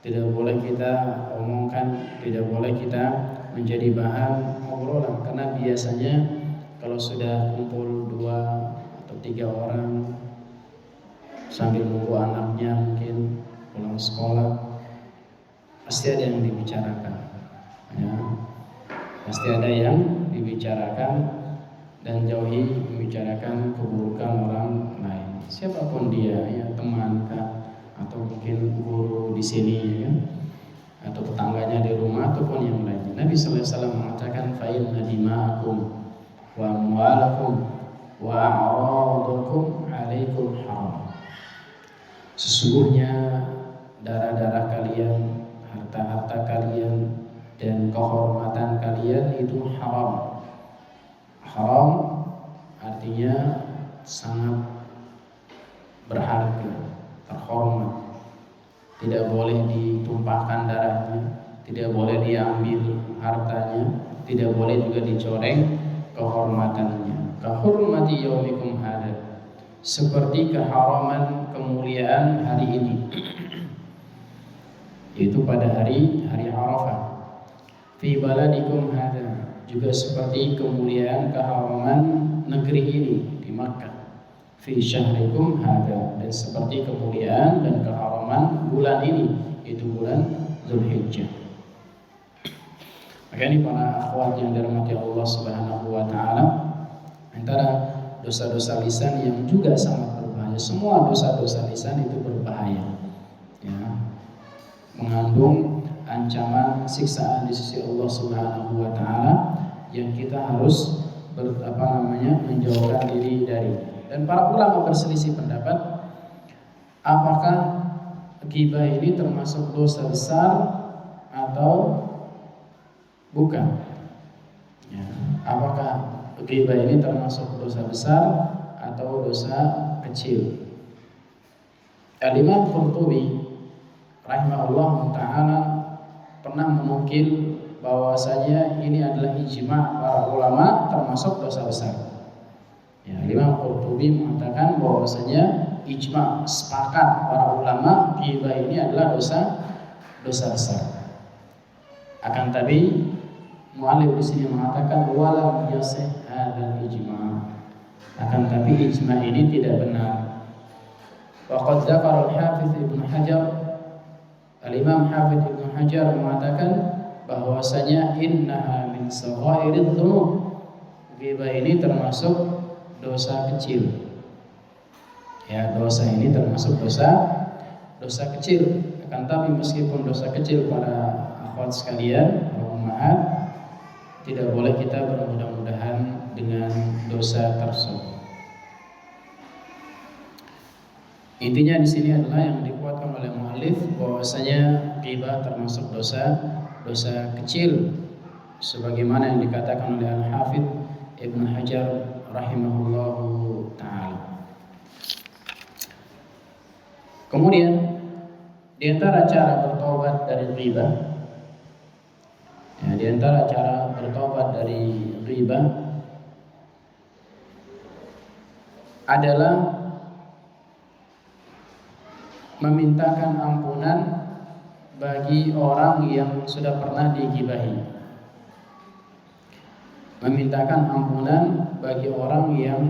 tidak boleh kita omongkan, tidak boleh kita menjadi bahan obrolan. Karena biasanya kalau sudah kumpul 2 atau 3 orang sambil nunggu anaknya mungkin pulang sekolah, pasti ada yang dibicarakan. Ya, pasti ada yang dibicarakan, dan jauhi membicarakan keburukan orang lain, siapapun dia, ya teman kah, atau mungkin guru di sini, ya, atau tetangganya di rumah ataupun yang lainnya. Nabi sallallahu alaihi wasallam mengatakan fa inna dima'akum wa amwalakum wa a'radakum 'alaikum haram. Sesungguhnya darah-darah kalian, harta-harta kalian, dan kehormatan kalian itu haram. Haram artinya sangat berharga, terhormat. Tidak boleh ditumpahkan darahnya, tidak boleh diambil hartanya, tidak boleh juga dicoreng kehormatannya. Kahurmati yaumikum hadza, seperti keharaman kemuliaan hari ini, yaitu pada hari Arafah. Fi baladikum hadza, juga seperti kemuliaan keharaman negeri ini di Makkah. Fi syahrikum hadza, dan seperti kemuliaan dan keharaman bulan ini, itu bulan Zulhijjah. Maka ini para akhwat yang dirahmati Allah Subhanahu wa taala, antara dosa-dosa lisan yang juga sangat berbahaya. Semua dosa-dosa lisan itu berbahaya, ya, mengandung ancaman siksaan di sisi Allah Subhanahu wa taala yang kita harus menjauhkan diri dari. Dan para ulama berselisih pendapat, apakah ghibah ini termasuk dosa besar atau bukan? Ya, apakah ghibah ini termasuk dosa besar atau dosa kecil? Al-Imam Qurtubi rahimahullah taala pernah menukil bahwasanya ini adalah ijma' para ulama termasuk dosa besar. Ya, Imam Qurtubi mengatakan bahwasanya ijma', sepakat para ulama, ghibah ini adalah dosa besar. Akan tapi mu'allif di sini mengatakan walam yasih hadzal ijma'. Akan tapi ijma' ini tidak benar. Waqad dzakara al-Hafiz Ibnu Hajar, Al-Imam Hafidz Ibnu Hajar mengatakan bahwasanya innaha min saghairidz dzunub, ghibah ini termasuk dosa kecil. Ya, dosa ini termasuk dosa kecil. Akan tapi meskipun dosa kecil para akhwat sekalian, para ummahat, tidak boleh kita bermudah-mudahan dengan dosa tersebut. Intinya di sini adalah yang dikuatkan oleh muallif bahwasanya ghibah termasuk dosa kecil sebagaimana yang dikatakan oleh Al-Hafidz Ibnu Hajar rahimahullahu taala. Kemudian di antara cara bertobat dari ghibah, di antara cara bertobat dari ghibah adalah memintakan ampunan bagi orang yang sudah pernah digibahi. Memintakan ampunan bagi orang yang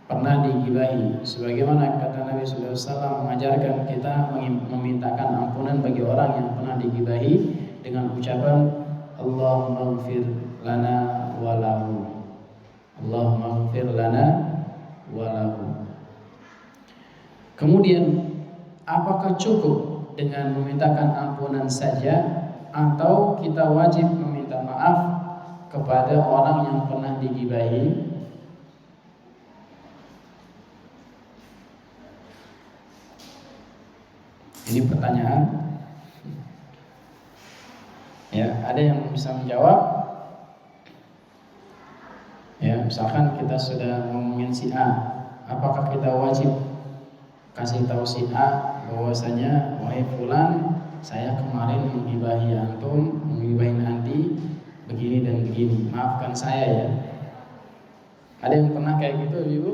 pernah digibahi. Sebagaimana kata Nabi sallallahu alaihi wasallam mengajarkan kita memintakan ampunan bagi orang yang pernah digibahi dengan ucapan Allahumma ighfir lana wa lahu. Allahumma ighfir lana wa lahu. Kemudian apakah cukup dengan memintakan ampunan saja atau kita wajib meminta maaf kepada orang yang pernah digibahi? Ini pertanyaan. Ya, ada yang bisa menjawab? Ya, misalkan kita sudah ngomongin si A, apakah kita wajib kasih tahu si A bahwasanya wahai fulan, saya kemarin menggibahi antum, menggibahi nanti begini dan begini, maafkan saya ya. Ada yang pernah kayak gitu, Ibu?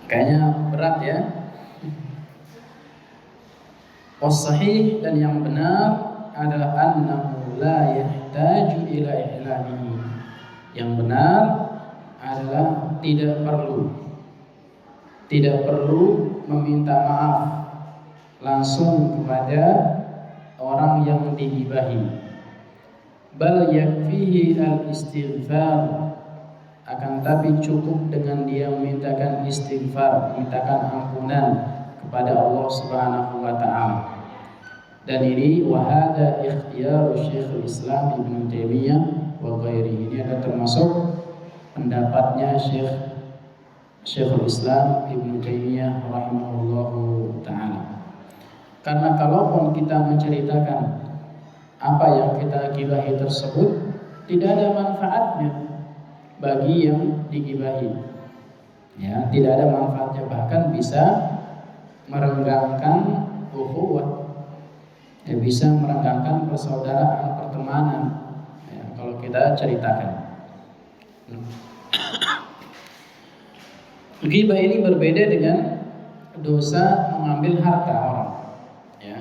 Kayaknya berat ya. As-sahih dan yang benar adalah annahu la yahtaju ila ihlalihi. Yang benar adalah tidak perlu meminta maaf langsung kepada orang yang digibahi. Bal yakfihi al-istighfar, akan tapi cukup dengan dia memintakan istighfar, memintakan ampunan kepada Allah Subhanahu wa taala. Dan ini wahada ikhtiyaru Syekhul Islam Ibnu Taimiyah wa ghairihi. Ini adalah termasuk pendapatnya Syekhul Islam Ibnu Taimiyah rahimahullahu taala. Karena kalaupun kita menceritakan apa yang kita gibahi tersebut, tidak ada manfaatnya bagi yang digibahi. Ya, tidak ada manfaatnya, bahkan bisa merenggangkan ukhuwah. Ya, bisa merenggangkan persaudaraan, pertemanan. Ya, kalau kita ceritakan. Ghibah ini berbeda dengan dosa mengambil harta orang. Ya.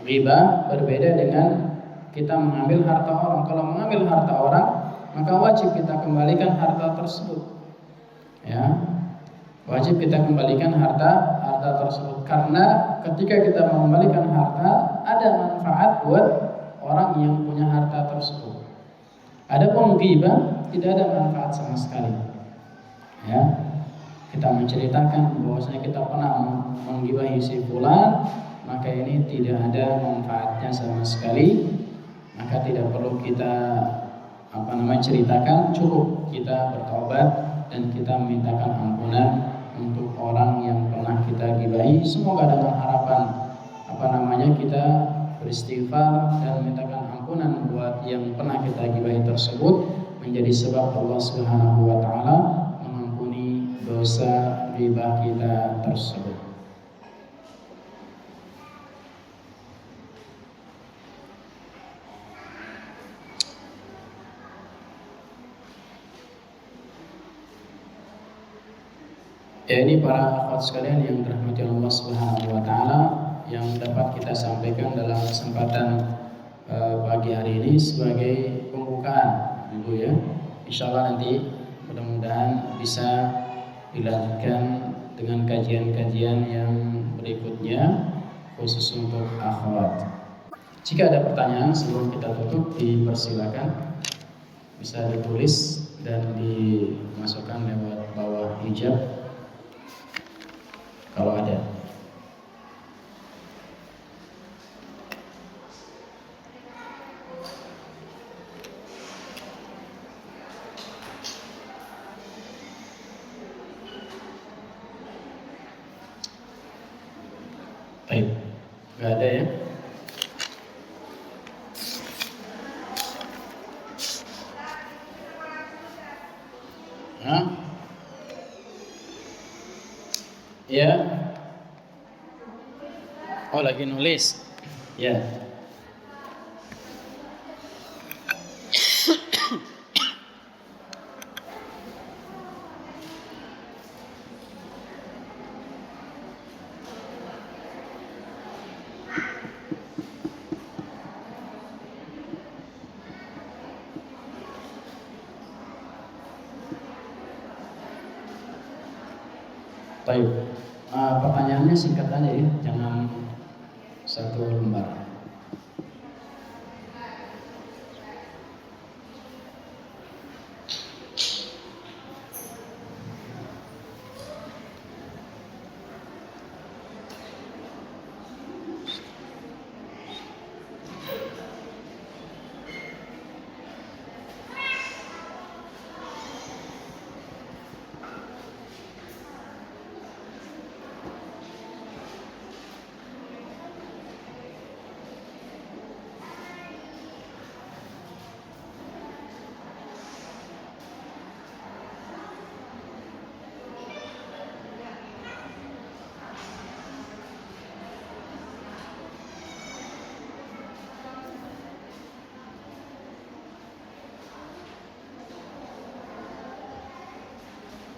Ghibah berbeda dengan kita mengambil harta orang. Kalau mengambil harta orang, maka wajib kita kembalikan harta tersebut. Ya, wajib kita kembalikan harta tersebut, karena ketika kita mengembalikan harta ada manfaat buat orang yang punya harta tersebut. Adapun ghibah tidak ada manfaat sama sekali. Ya, kita menceritakan bahwasanya kita pernah menggibahi si fulan, maka ini tidak ada manfaatnya sama sekali. Maka tidak perlu kita ceritakan, cukup kita bertobat dan kita memintakan ampunan untuk orang yang pernah kita gibahi. Semoga dengan harapan kita beristighfar dan memintakan ampunan buat yang pernah kita gibahi tersebut menjadi sebab Allah Subhanahu wa taala mengampuni dosa ghibah kita tersebut. Ya, ini para akhwat sekalian yang dirahmati Allah Subhanahu wa taala, yang dapat kita sampaikan dalam kesempatan pagi hari ini sebagai pembukaan, Ibu ya. Insyaallah nanti mudah-mudahan bisa dilanjutkan dengan kajian-kajian yang berikutnya khusus untuk akhwat. Jika ada pertanyaan sebelum kita tutup, dipersilakan bisa ditulis dan dimasukkan lewat bawah hijab kalau ada. Ya. Oh, lagi nulis. Ya. Baik. Pertanyaannya singkat aja ya, jangan satu lembar.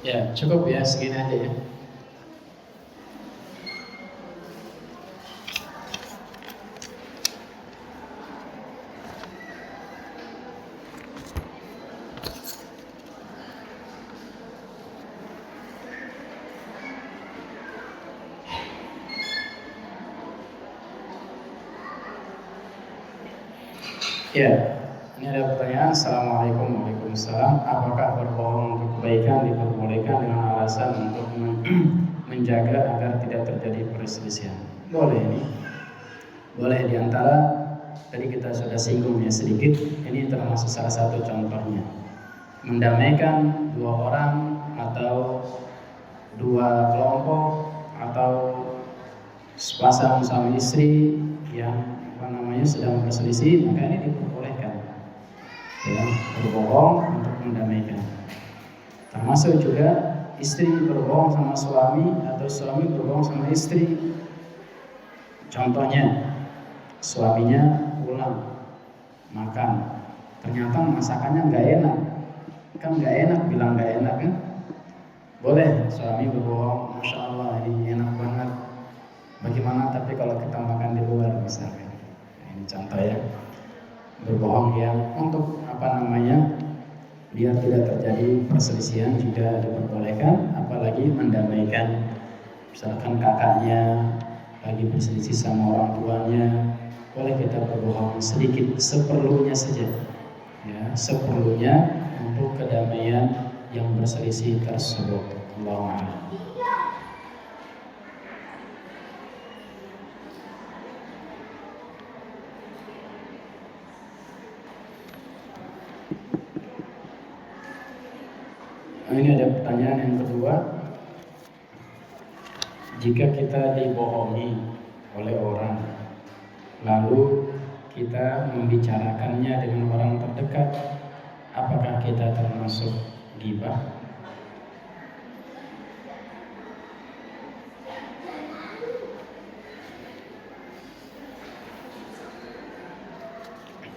Ya, cukup ya, segini aja ya. Ya, ini ada pertanyaan. Assalamualaikum, waalaikumsalam. Apakah berbohong untuk kebaikan diperbolehkan dengan alasan untuk menjaga agar tidak terjadi perselisihan? Boleh ini. Boleh, diantara tadi kita sudah singgung ya sedikit. Ini termasuk salah satu contohnya. Mendamaikan dua orang atau dua kelompok atau sepasang suami istri yang sedang berselisih, maka ini diperbolehkan ya, berbohong untuk mendamaikan. Termasuk juga istri berbohong sama suami atau suami berbohong sama istri. Contohnya, suaminya pulang makan, ternyata masakannya nggak enak, kan nggak enak, bilang nggak enak kan? Boleh suami berbohong, Masya Allah ini enak banget. Bagaimana tapi kalau kita makan di luar misalkan? Ini contoh ya, berbohong yang untuk biar tidak terjadi perselisihan juga diperbolehkan, apalagi mendamaikan. Misalkan kakaknya lagi berselisih sama orang tuanya, boleh kita berbohong sedikit, seperlunya saja ya, seperlunya untuk kedamaian yang berselisih tersebut. Allahu a'lam. Ini ada pertanyaan yang kedua. Jika kita dibohongi oleh orang, lalu kita membicarakannya dengan orang terdekat, apakah kita termasuk ghibah?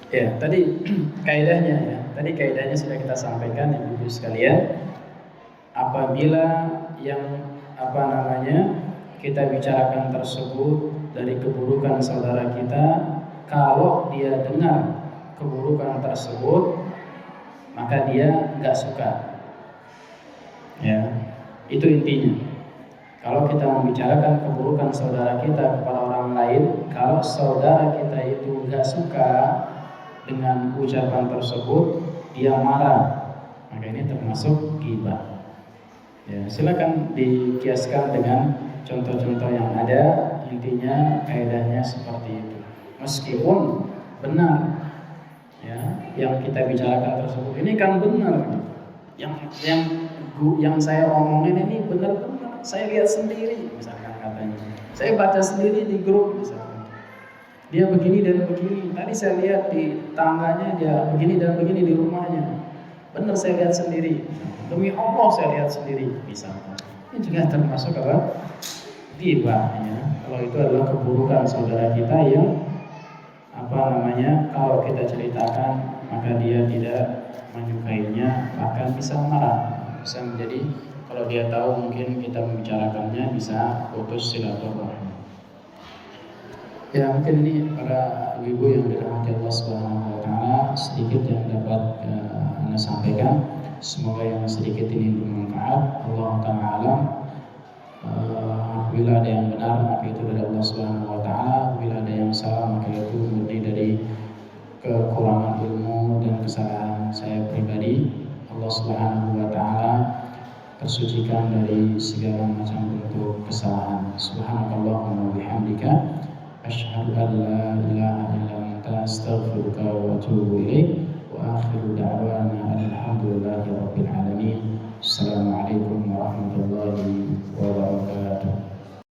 Ya, tadi kaidahnya sudah kita sampaikan Ibu-ibu sekalian. Apabila yang kita bicarakan tersebut dari keburukan saudara kita, kalau dia dengar keburukan tersebut, maka dia nggak suka. Ya, itu intinya. Kalau kita membicarakan keburukan saudara kita kepada orang lain, kalau saudara kita itu nggak suka dengan ucapan tersebut, dia marah, maka ini termasuk ghibah. Ya, silakan dikiaskan dengan contoh-contoh yang ada. Intinya kaidahnya seperti itu. Meskipun benar ya, yang kita bicarakan tersebut ini kan benar. Yang saya omongin ini benar-benar saya lihat sendiri, misalkan katanya. Saya baca sendiri di grup misalkan. Dia begini dan begini. Tadi saya lihat di tangganya dia begini dan begini di rumahnya. Benar saya lihat sendiri. Demi Allah saya lihat sendiri misalkan. Ini juga termasuk apa? Ghibah ya. Kalau itu adalah keburukan saudara kita yang kalau kita ceritakan maka dia tidak menyukainya, bahkan bisa marah, bisa menjadi kalau dia tahu mungkin kita membicarakannya bisa putus silaturahmi. Ya mungkin ini para ibu yang dirahmati Allah Subhanahu wa taala sedikit yang dapat Anda sampaikan. Semoga yang sedikit ini bermanfaat. Allah taala apabila ada yang benar maka itu dari Allah Subhanahu wa taala, apabila ada yang salah maka itu murni dari kekurangan ilmu dan kesalahan saya pribadi. Allah Subhanahu wa taala tersucikan dari segala macam bentuk kesalahan. Subhanakallahumma wa bihamdika asyhadu an la ilaha illa anta astaghfiruka wa atubu ilaik. Wa akhiru da'wana alhamdulillahi rabbil alamin. Assalamualaikum warahmatullahi wabarakatuh.